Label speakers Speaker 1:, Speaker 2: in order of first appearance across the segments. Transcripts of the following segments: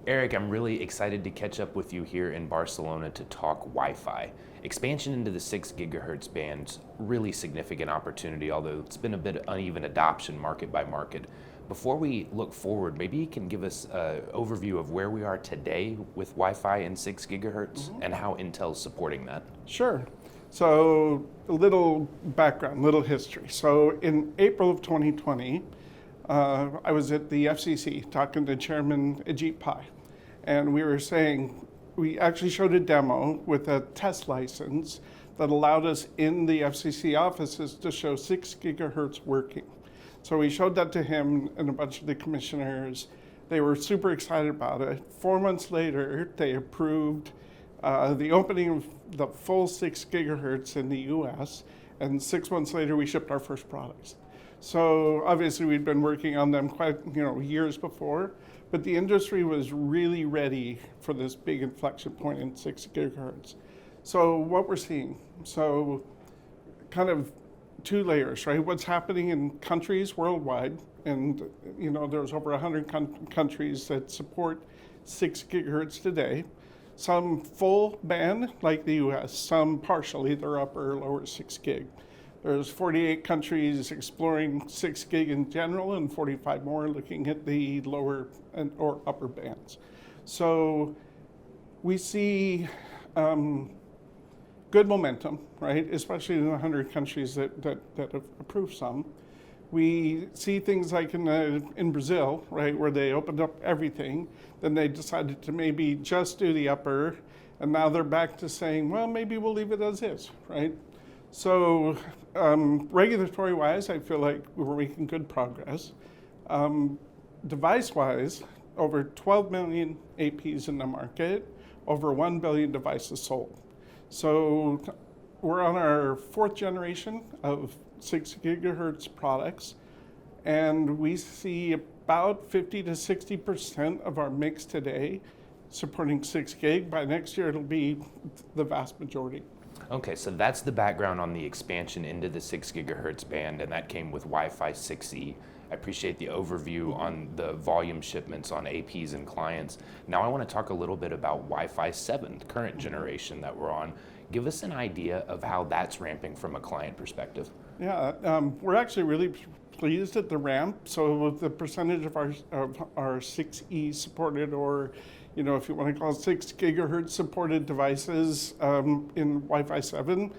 Speaker 1: Eric, I'm really excited to catch up with you here in Barcelona to talk Wi-Fi. Expansion into the 6 gigahertz band's really significant opportunity, although it's been a bit uneven adoption market by market. Before we look forward, maybe you can give us an overview of where we are today with Wi-Fi and 6 gigahertz and how Intel's supporting that.
Speaker 2: Sure. So a little background, little history. So in April of 2020, I was at the FCC talking to Chairman Ajit Pai, and we were saying, we actually showed a demo with a test license that allowed us in the FCC offices to show 6 gigahertz working. So we showed that to him and a bunch of the commissioners. They were super excited about it. 4 months later, they approved the opening of the full 6 gigahertz in the US, and 6 months later, we shipped our first products. So obviously we'd been working on them quite years before, but the industry was really ready for this big inflection point in 6 gigahertz. So what we're seeing, so kind of 2 layers, right? What's happening in countries worldwide, and there's over 100 countries that support 6 gigahertz today. Some full band, like the US, some partial, either upper or lower 6 gig. There's 48 countries exploring 6 gig in general, and 45 more looking at the lower or upper bands. So we see good momentum, right? Especially in the 100 countries that have approved some. We see things like in Brazil, right, where they opened up everything, then they decided to maybe just do the upper, and now they're back to saying, well, maybe we'll leave it as is, right? So regulatory-wise, I feel like we're making good progress. Device-wise, over 12 million APs in the market, over 1 billion devices sold. So we're on our 4th generation of 6 gigahertz products, and we see about 50 to 60% of our mix today supporting 6 gig. By next year, it'll be the vast majority.
Speaker 1: Okay, so that's the background on the expansion into the 6 gigahertz band, and that came with Wi-Fi 6E. I appreciate the overview on the volume shipments on APs and clients. Now I want to talk a little bit about Wi-Fi 7, the current generation that we're on. Give us an idea of how that's ramping from a client perspective.
Speaker 2: Yeah, we're actually really pleased at the ramp. So the percentage of our 6E supported, or if you want to call it 6 gigahertz supported devices in Wi-Fi 7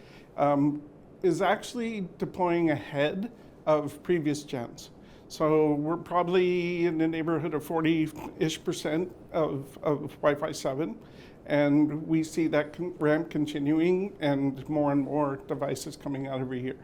Speaker 2: is actually deploying ahead of previous gens. So we're probably in the neighborhood of 40-ish% of Wi-Fi 7. And we see that ramp continuing and more devices coming out every year.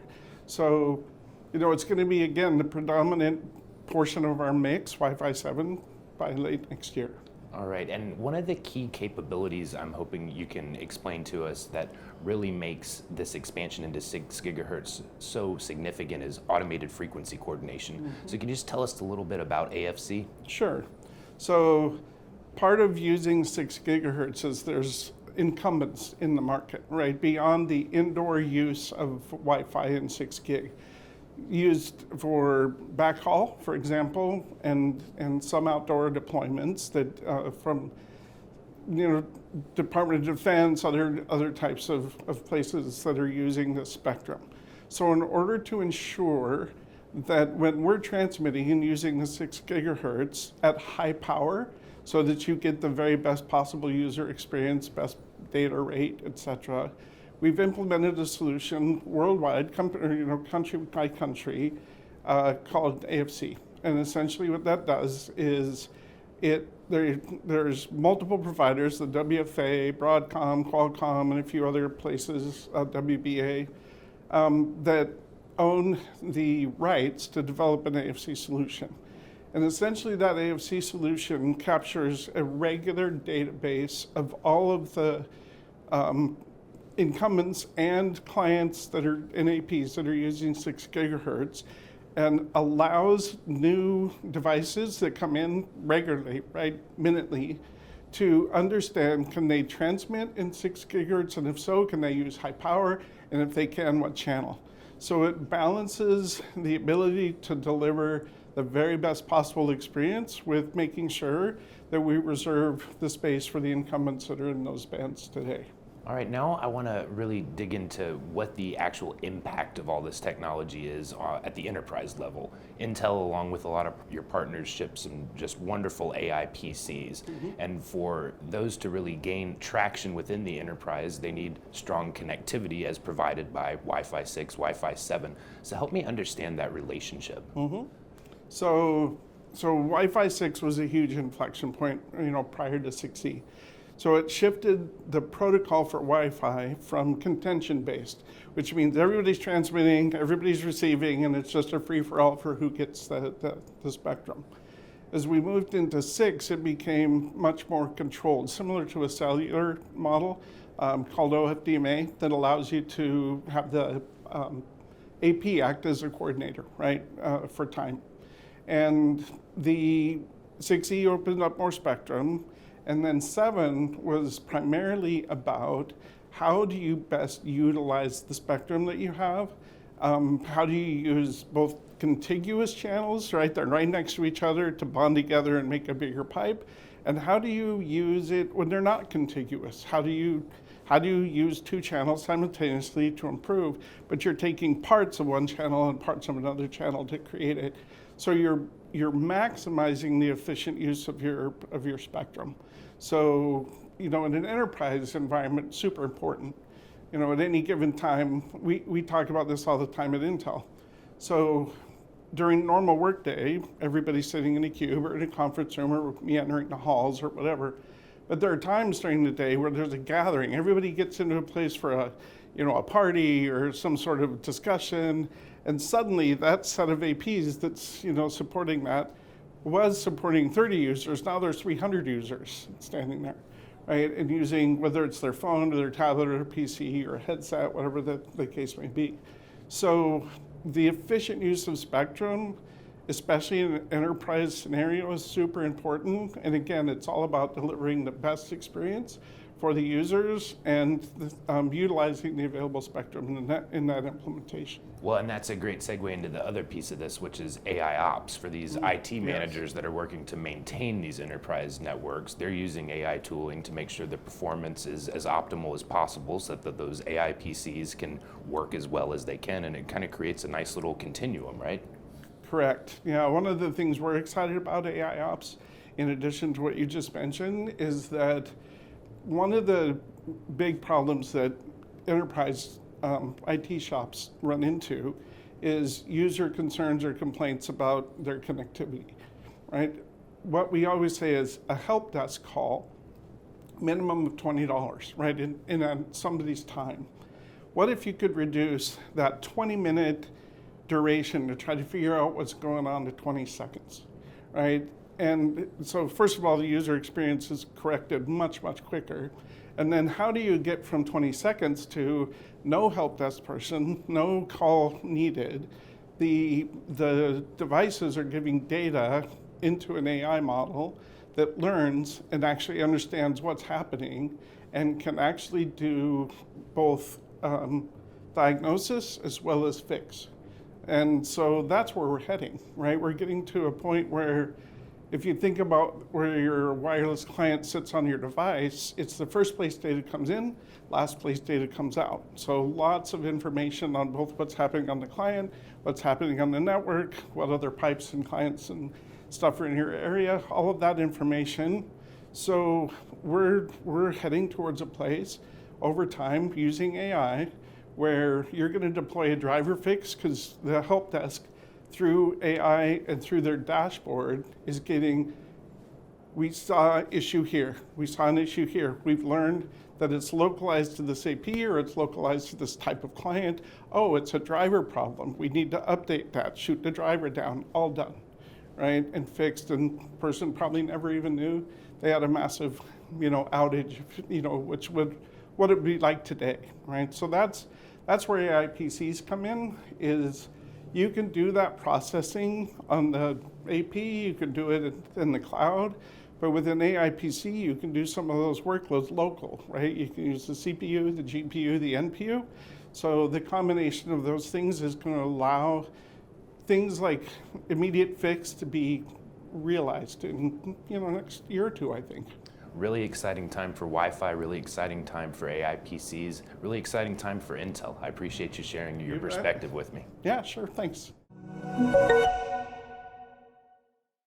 Speaker 2: So, it's going to be, again, the predominant portion of our mix, Wi-Fi 7, by late next year.
Speaker 1: All right, and one of the key capabilities I'm hoping you can explain to us that really makes this expansion into 6 gigahertz so significant is automated frequency coordination. Mm-hmm. So can you just tell us a little bit about AFC?
Speaker 2: Sure. So part of using 6 gigahertz is there's incumbents in the market, right? Beyond the indoor use of Wi-Fi and 6 gig. Used for backhaul, for example, and some outdoor deployments that from Department of Defense, other types of places that are using the spectrum. So in order to ensure that when we're transmitting and using the 6 gigahertz at high power, so that you get the very best possible user experience, best data rate, et cetera, we've implemented a solution worldwide, country by country, called AFC. And essentially what that does is there's multiple providers, the WFA, Broadcom, Qualcomm, and a few other places, WBA, that own the rights to develop an AFC solution. And essentially that AFC solution captures a regular database of all of the incumbents and clients that are in APs that are using 6 gigahertz, and allows new devices that come in regularly, right, minutely, to understand, can they transmit in 6 gigahertz, and if so, can they use high power, and if they can, what channel? So it balances the ability to deliver the very best possible experience with making sure that we reserve the space for the incumbents that are in those bands today.
Speaker 1: All right, now I want to really dig into what the actual impact of all this technology is at the enterprise level. Intel, along with a lot of your partners, ships some just wonderful AI PCs. And for those to really gain traction within the enterprise, they need strong connectivity as provided by Wi-Fi 6, Wi-Fi 7. So help me understand that relationship.
Speaker 2: So Wi-Fi 6 was a huge inflection point, prior to 6E. So it shifted the protocol for Wi-Fi from contention-based, which means everybody's transmitting, everybody's receiving, and it's just a free-for-all for who gets the spectrum. As we moved into 6, it became much more controlled, similar to a cellular model called OFDMA that allows you to have the AP act as a coordinator, right, for time. And the 6E opened up more spectrum. And then 7 was primarily about how do you best utilize the spectrum that you have? How do you use both contiguous channels, right? They're right next to each other to bond together and make a bigger pipe. And how do you use it when they're not contiguous? How do you use 2 channels simultaneously to improve, but you're taking parts of one channel and parts of another channel to create it? So you're maximizing the efficient use of your spectrum. So, in an enterprise environment, super important. At any given time, we talk about this all the time at Intel. So during normal workday, everybody's sitting in a cube or in a conference room or meandering the halls or whatever. But there are times during the day where there's a gathering. Everybody gets into a place for a party or some sort of discussion, and suddenly that set of APs that's supporting that was supporting 30 users. Now there's 300 users standing there, right? And using, whether it's their phone or their tablet or PC or a headset, whatever the case may be. So the efficient use of spectrum, especially in an enterprise scenario, is super important. And again, it's all about delivering the best experience for the users and utilizing the available spectrum in that implementation.
Speaker 1: Well, and that's a great segue into the other piece of this, which is AI ops. For these IT managers that are working to maintain these enterprise networks, they're using AI tooling to make sure the performance is as optimal as possible so that those AI PCs can work as well as they can, and it kind of creates a nice little continuum, right?
Speaker 2: Correct. Yeah, one of the things we're excited about AI ops, in addition to what you just mentioned, is that one of the big problems that enterprise IT shops run into is user concerns or complaints about their connectivity, right? What we always say is a help desk call, minimum of $20, right, in somebody's time. What if you could reduce that 20-minute duration to try to figure out what's going on to 20 seconds, right? And so first of all, the user experience is corrected much, much quicker. And then how do you get from 20 seconds to no help desk person, no call needed? The devices are giving data into an AI model that learns and actually understands what's happening and can actually do both diagnosis as well as fix. And so that's where we're heading, right? We're getting to a point where if you think about where your wireless client sits on your device, it's the first place data comes in, last place data comes out. So lots of information on both what's happening on the client, what's happening on the network, what other pipes and clients and stuff are in your area, all of that information. So we're heading towards a place over time using AI where you're going to deploy a driver fix because the help desk through AI and through their dashboard is getting, we saw an issue here, we saw an issue here. We've learned that it's localized to this AP or it's localized to this type of client. Oh, it's a driver problem. We need to update that, shoot the driver down, all done, right? And fixed, and person probably never even knew they had a massive, outage, which what it would be like today, right? So that's where AI PCs come in, is you can do that processing on the AP, you can do it in the cloud, but with an AI PC, you can do some of those workloads local, right? You can use the CPU, the GPU, the NPU. So the combination of those things is going to allow things like immediate fix to be realized in next year or two, I think.
Speaker 1: Really exciting time for Wi-Fi, really exciting time for AI PCs, really exciting time for Intel. I appreciate you sharing your perspective with me.
Speaker 2: Yeah, sure, thanks.